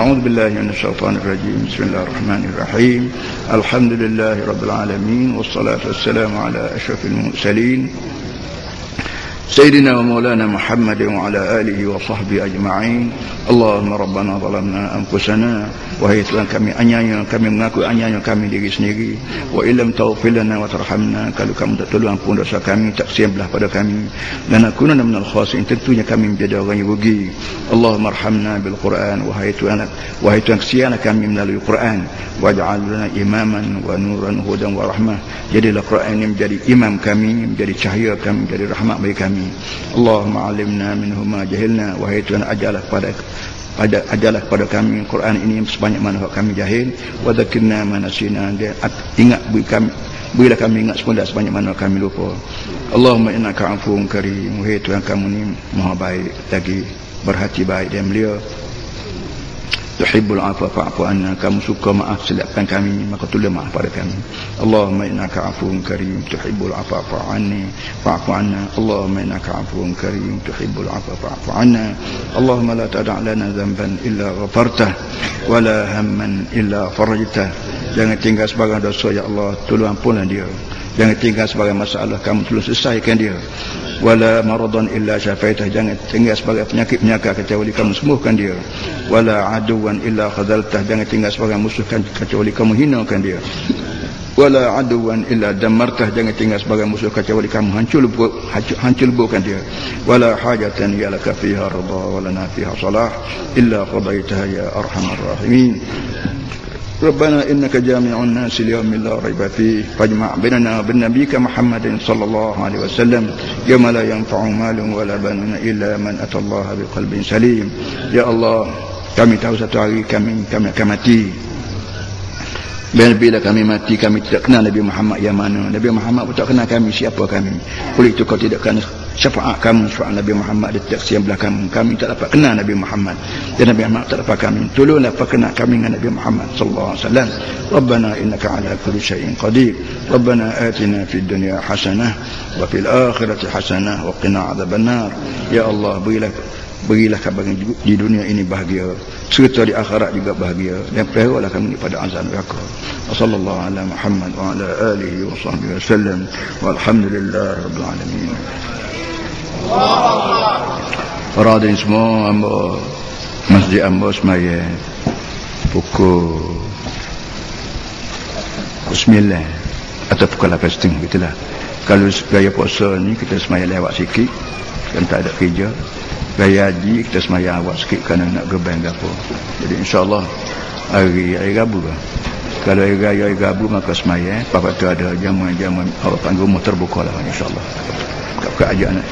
أعوذ بالله من الشيطان الرجيم. بسم الله الرحمن الرحيم. الحمد لله رب العالمين، والصلاة والسلام على أشرف المرسلين سيدنا ومولانا محمد وعلى آله وصحبه أجمعين. اللهم ربنا ظلمنا أنفسنا, wahai Tuhan kami, anyanya kami mengaku anyanya kami diri sendiri. Wa illam taghfir lana wa tarhamna, kalau kamu tak tolong ampun dosa kami, tak siaplah pada kami, lanakunanna minal khasirin, tentunya kami menjadi orang yang rugi. Allahumma arhamna bil Quran, wahai Tuhan kesianlah kami melalui Quran. Waj'al lana imaman wa nuran hudan wa rahmah, jadilah Quran ini menjadi imam kami, menjadi cahaya kami, menjadi rahmat bagi kami. Allahumma alimna minhu ma jahilna, wahai Tuhan ajarlah kepada kami Quran ini sebanyak mana kami jahil. Wa dzakirna ma nasina, berilah kami ingat sebanyak mana kami lupa. Allahumma innaka afuwun karim, wahai Tuhan kamu ni maha baik lagi berhati baik dan mulia. Tuhibbul afwa fa'fu anna, kamu suka maaf, silakan kami, maka tolong maaf pada kami. Allahumma innaka afuwun karim tuhibbul afwa fa'fu anna. Allahumma innaka afuwun karim tuhibbul afwa fa'fu anna. Allahumma la tada' lana dhanban illa ghafartah wa la hamman illa farajtah. Jangan tinggal sebarang dosa ya Allah, tolong ampunlah dia. Jangan tinggal sebagai masalah, kamu tolong selesaikan dia. Wala maradan illa syafaitah, jangan tinggal sebagai penyakit kecuali kamu sembuhkan dia. Wala aduwan illa khadaltah, jangan tinggal sebagai musuh kecuali kamu hinakan dia. Wala aduwan illa damartah, jangan tinggal sebagai musuh kecuali kamu hancur leburkan dia. Wala hajatan ya laka fiha rida wa lana fiha salah illa qadaitaha ya arhamar rahimin. ربنا إنك جامع الناس ليوم لا ريب فيه فاجمع بيننا وبين نبيك محمد صلى الله عليه وسلم يوم لا ينفع مال ولا بنون إلا من أتى الله بقلب سليم. Ya Allah, kami tahu satu hari kami akan mati. Bila kami mati, kami tidak kenal Nabi Muhammad yang mana. Nabi Muhammad pun tak kenal kami siapa kami. Oleh itu kau tidak kenal syafaat kamu, syafaat Nabi Muhammad di taksi yang belakang. Kami tak dapat kenal Nabi Muhammad, dan Nabi Muhammad tak dapat kami. Tolonglah perkenal kami dengan Nabi Muhammad sallallahu alaihi wasallam. Rabbana innaka ala kulli syai'in qadir. Rabbana atina fid dunya hasanah wa fil akhirati hasanah wa qina adzabannar. Ya Allah, berilah kabar di dunia ini bahagia, serta di akhirat juga bahagia, dan peliharalah kami pada azab neraka. Sallallahu ala Muhammad wa ala alihi wa sahbihi wasallam, walhamdulillah rabbil alamin. Radin semua hamba masjid hamba semaya pukul 9 atau pukul 8:30 gitulah. Kalau gaya puasa ni kita semaya lewat sikit dan tak ada kerja. Gaya haji kita semaya awak sikit kerana nak gerbang ke apa. Jadi insyaAllah hari Rabu lah. Kalau hari Rabu maka semaya lepas tu ada jamuan-jamuan orang panggil rumah terbuka lah insyaAllah. Kat ajak anak